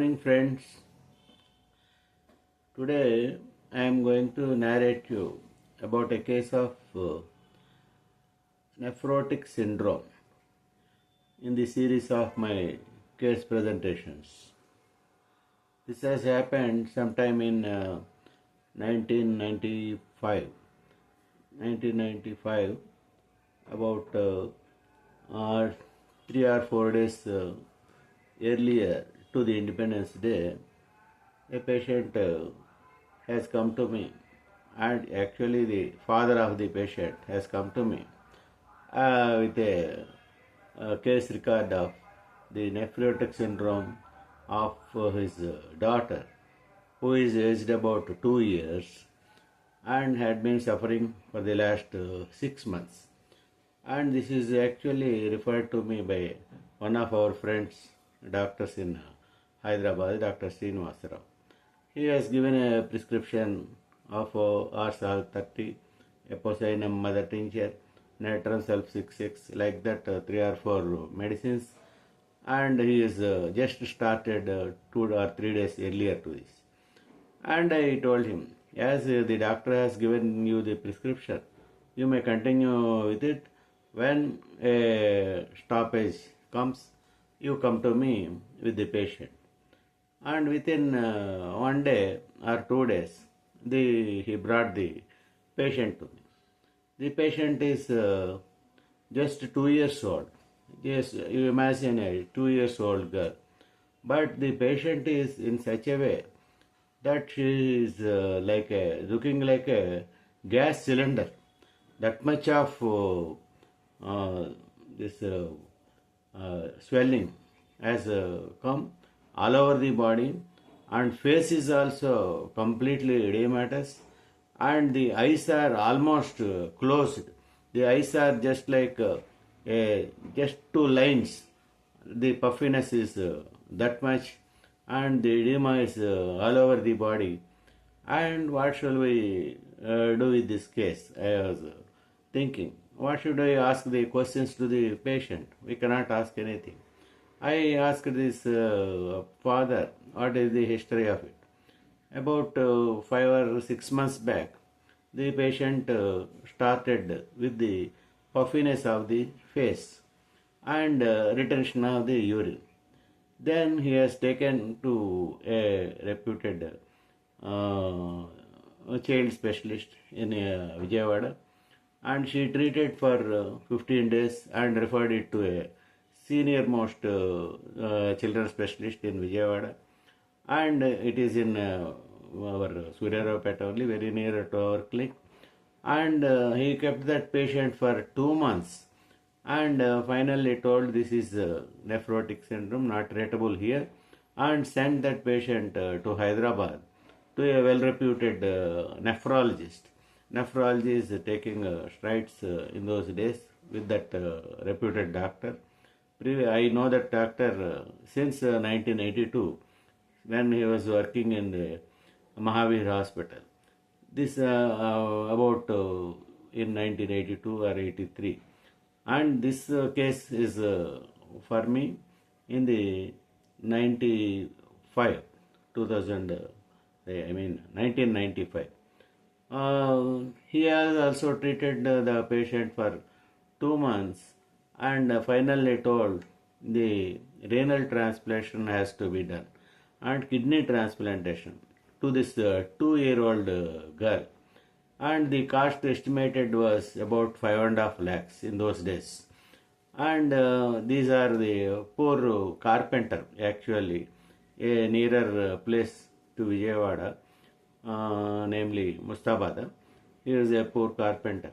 morning, friends. Today I am going to narrate you about a case of nephrotic syndrome in the series of my case presentations. This has happened sometime in 1995. 1995, about 3 or 4 days earlier to the Independence Day, a patient has come to me, and actually the father of the patient has come to me with a case record of the nephrotic syndrome of his daughter, who is aged about 2 years and had been suffering for the last 6 months. And this is actually referred to me by one of our friends, doctors in Hyderabad, Dr. Srinivasa Rao. He has given a prescription of Arsal 30, Eposinum mother tincture, Natron Self 66, like that 3 or 4 medicines, and he is just started 2 or 3 days earlier to this. And I told him, as the doctor has given you the prescription, you may continue with it. When a stoppage comes, you come to me with the patient. And within 1 day or 2 days, he brought the patient to me. The patient is just 2 years old. Yes, you imagine a 2 years old girl. But the patient is in such a way that she is looking like a gas cylinder. That much of this swelling has come all over the body, and face is also completely edematous, and the eyes are almost closed. The eyes are just like just 2 lines. The puffiness is that much, and the edema is all over the body. And what shall we do with this case? I was thinking, what should I ask the questions to the patient? We cannot ask anything. I asked this father, what is the history of it? About 5 or 6 months back, the patient started with the puffiness of the face and retention of the urine. Then he has taken to a reputed child specialist in Vijayawada, and she treated for 15 days and referred it to a senior most children specialist in Vijayawada, and it is in our Suryaravpeta only, very near to our clinic. And he kept that patient for 2 months, and finally told this is nephrotic syndrome, not treatable here, and sent that patient to Hyderabad to a well-reputed nephrologist. Nephrology is taking strides in those days with that reputed doctor. I know that doctor since 1982, when he was working in the Mahavir Hospital. This about in 1982 or 83. And this case is for me in the 1995. He has also treated the patient for 2 months, and finally told the renal transplantation has to be done and kidney transplantation to this 2-year-old girl. And the cost estimated was about 5.5 lakhs in those days. And these are the poor carpenter, actually, a nearer place to Vijayawada, namely Mustabada. He is a poor carpenter.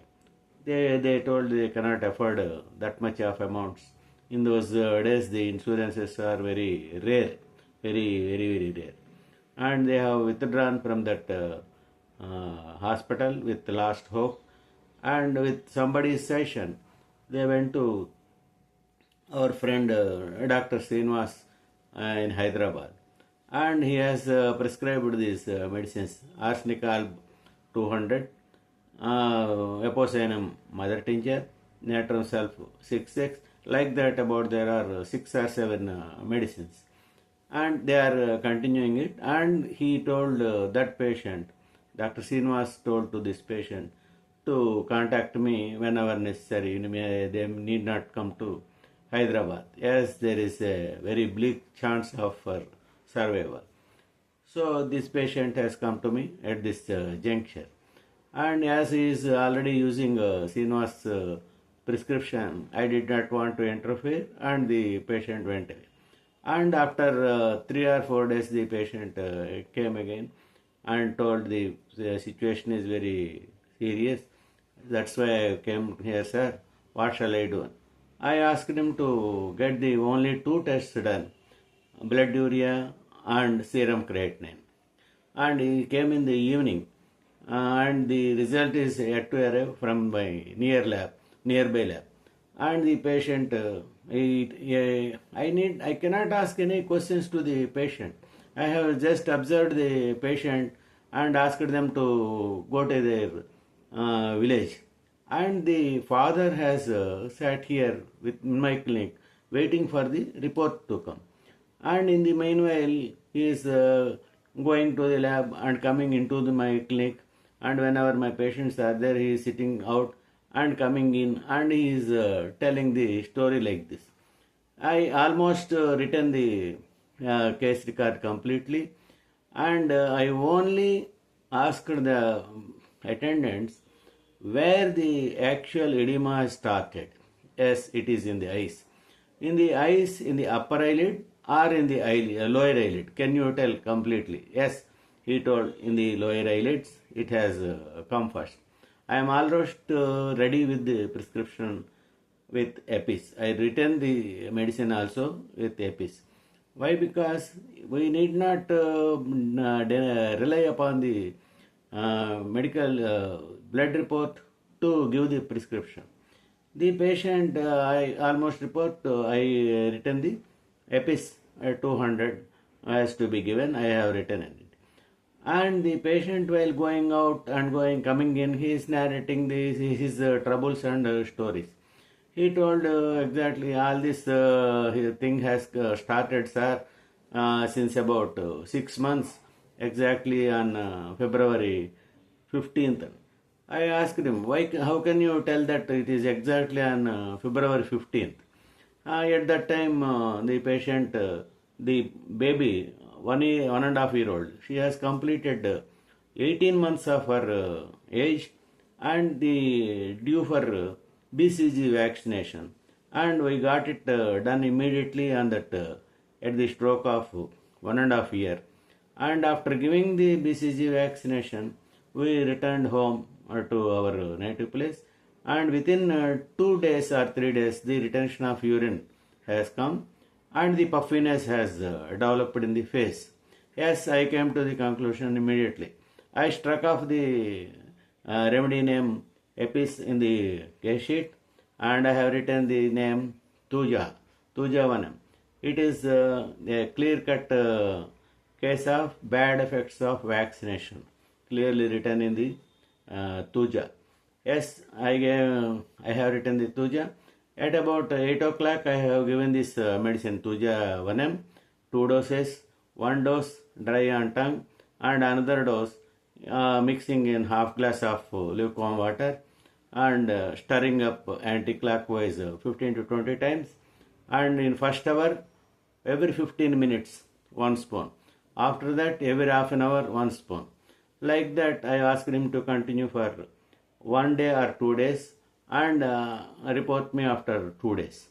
They told they cannot afford that much of amounts. In those days, the insurances are very rare, very rare. And they have withdrawn from that hospital with last hope. And with somebody's session, they went to our friend Dr. Srinivas in Hyderabad. And he has prescribed these medicines, Arsenicol 200, Eposinum mother tincture, Natron Self 66, like that. About there are 6 or 7 medicines. and they are continuing it. And he told that patient, Dr. Srinivas told to this patient to contact me whenever necessary. They need not come to Hyderabad. Yes, there is a very bleak chance of survival. So this patient has come to me at this juncture, and as he is already using Srinivas prescription, I did not want to interfere, and the patient went away. And after 3 or 4 days, the patient came again and told the situation is very serious. That's why I came here, sir. What shall I do? I asked him to get the only two tests done, blood urea and serum creatinine. And he came in the evening, and the result is yet to arrive from my nearby lab. And the patient, I cannot ask any questions to the patient. I have just observed the patient and asked them to go to their village. And the father has sat here in my clinic waiting for the report to come. And in the meanwhile, he is going to the lab and coming into my clinic. And whenever my patients are there, he is sitting out and coming in, and he is telling the story like this. I almost written the case record completely, and I only asked the attendants where the actual edema started. Yes, it is in the eyes. In the eyes, in the upper eyelid or in the lower eyelid. Can you tell completely? Yes, he told in the lower eyelids it has come first. I am almost ready with the prescription with Epis. I written the medicine also with Epis. Why? Because we need not rely upon the medical blood report to give the prescription. The patient, I almost report, I written the Epis 200 has to be given. I have written it. And the patient, while going out and coming in, he is narrating his troubles and stories. He told exactly all this thing has started, sir, since about 6 months, exactly on February 15th. I asked him, why? How can you tell that it is exactly on February 15th? At that time, the patient, the baby, 1.5 year old, she has completed 18 months of her age and the due for BCG vaccination. And we got it done immediately on that at the stroke of 1.5 year. And after giving the BCG vaccination, we returned home to our native place, and within 2 days or 3 days the retention of urine has come and the puffiness has developed in the face. Yes, I came to the conclusion immediately. I struck off the remedy name Epis in the case sheet, and I have written the name Tuja Vanam. It is a clear-cut case of bad effects of vaccination, clearly written in the Tuja. Yes, I have written the Tuja. At about 8 o'clock, I have given this medicine Tuja Vanam, 2 doses, 1 dose dry on tongue, and another dose mixing in half glass of lukewarm water and stirring up anti-clockwise 15 to 20 times. And in first hour, every 15 minutes, 1 spoon. After that, every half an hour, 1 spoon. Like that, I asked him to continue for 1 day or 2 days and report me after 2 days.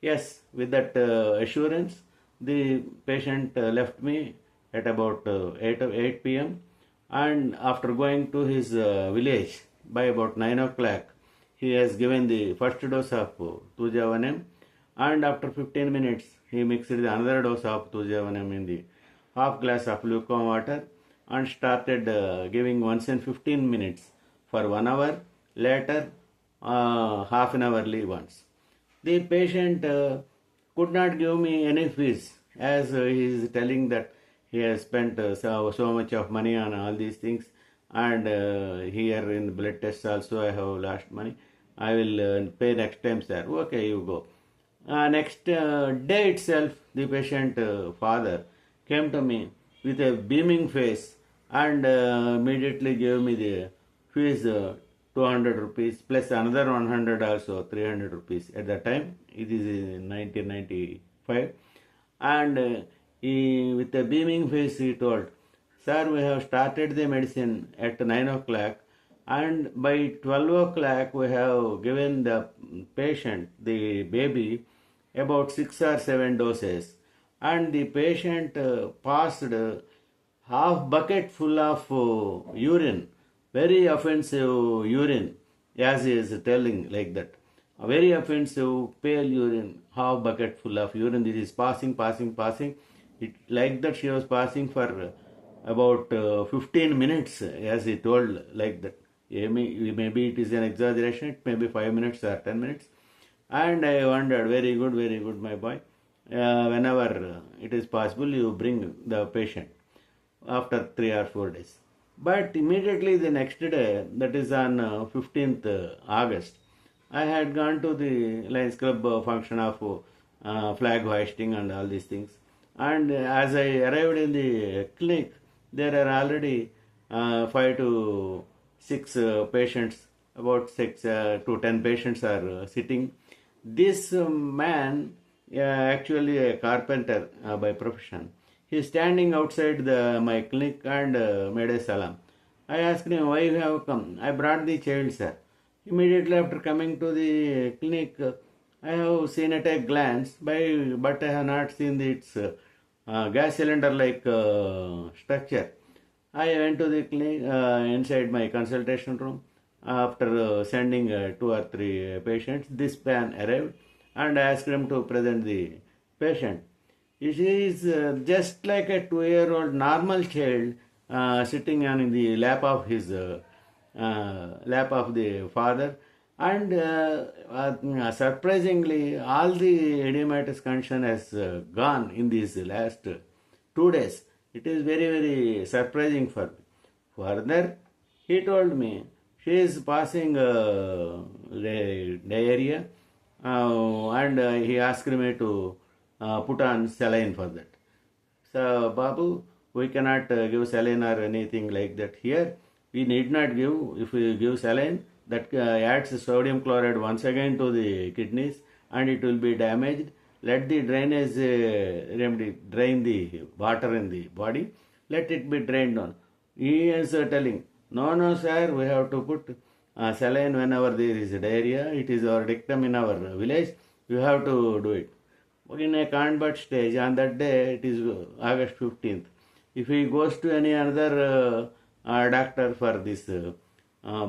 Yes, with that assurance, the patient left me at about 8 p.m. and after going to his village by about 9 o'clock, he has given the first dose of Tujavanam, and after 15 minutes, he mixed another dose of Tujavanam in the half glass of lukewarm water and started giving once in 15 minutes for 1 hour, later half an hourly once. The patient could not give me any fees, as he is telling that he has spent so much of money on all these things, and here in blood tests also I have lost money. I will pay next time, sir. Okay, you go. Next day itself, the patient father came to me with a beaming face and immediately gave me the fees 200 rupees plus another 100 also 300 rupees at that time. It is in 1995. And with a beaming face he told, "Sir, we have started the medicine at 9 o'clock and by 12 o'clock we have given the patient, the baby, about 6 or 7 doses, and the patient passed half bucket full of urine, very offensive urine, as he is telling like that. A very offensive pale urine, half bucket full of urine. This is passing. It like that she was passing for about 15 minutes, as he told like that. Maybe it is an exaggeration. It may be 5 minutes or 10 minutes. And I wondered, very good, my boy. Whenever it is possible, you bring the patient after 3 or 4 days. But immediately the next day, that is on 15th August, I had gone to the Lions Club function of flag hoisting and all these things. And as I arrived in the clinic, there are already 5 to 6 patients, about 6 to 10 patients are sitting. This man, actually a carpenter by profession, he is standing outside my clinic and made a salam. I asked him, "Why you have come?" "I brought the child, sir." Immediately after coming to the clinic, I have seen at a glance, but I have not seen its gas cylinder-like structure. I went to the clinic inside my consultation room. After sending 2 or 3 patients, this man arrived and asked him to present the patient. She is just like a 2-year-old normal child sitting on the lap of his lap of the father, and surprisingly, all the idiomatous condition has gone in these last 2 days. It is very surprising for me. Further, he told me she is passing diarrhea, and he asked me to put on saline for that. So, Babu, we cannot give saline or anything like that here. We need not give. If we give saline, that adds sodium chloride once again to the kidneys and it will be damaged. Let the drainage remedy drain the water in the body. Let it be drained on. He is telling, no, sir, we have to put saline whenever there is diarrhea. It is our dictum in our village. You have to do it. In a convert stage, on that day, it is August 15th. If he goes to any other doctor for this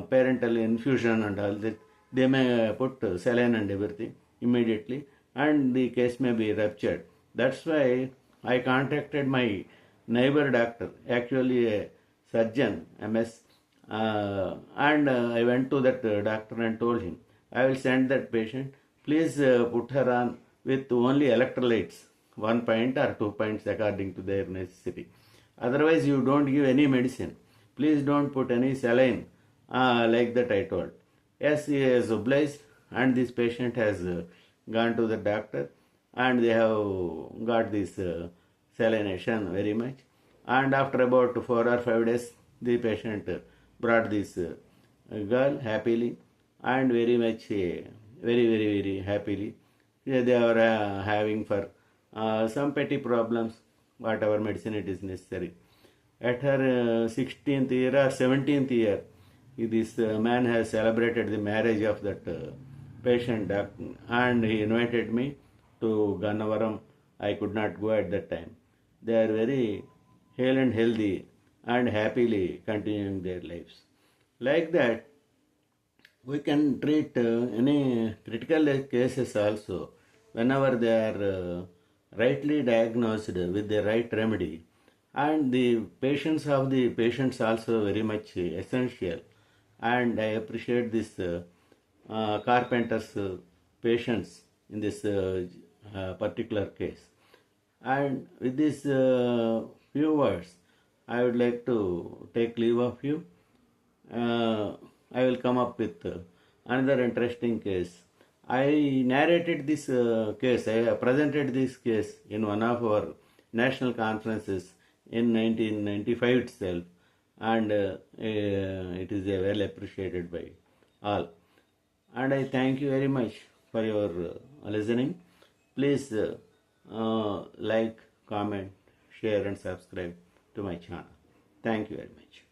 parental infusion and all that, they may put saline and everything immediately, and the case may be ruptured. That's why I contacted my neighbor doctor, actually a surgeon, MS, and I went to that doctor and told him, I will send that patient. Please put her on with only electrolytes, 1 pint or 2 pints according to their necessity. Otherwise, you don't give any medicine. Please don't put any saline. Like that I told. Yes, he is obliged, and this patient has gone to the doctor, and they have got this salination very much. And after about 4 or 5 days, the patient brought this girl happily, and very much, very happily. They are having for some petty problems, whatever medicine it is necessary. At her 16th year or 17th year, this man has celebrated the marriage of that patient, and he invited me to Gannavaram. I could not go at that time. They are very hale and healthy and happily continuing their lives. Like that, we can treat any critical cases also whenever they are rightly diagnosed with the right remedy. And the patience of the patients also very much essential. And I appreciate this carpenter's patience in this particular case. And with these few words, I would like to take leave of you. I will come up with another interesting case. I narrated this case, I presented this case in one of our national conferences in 1995 itself, and it is well appreciated by all. And I thank you very much for your listening. Please like, comment, share and subscribe to my channel. Thank you very much.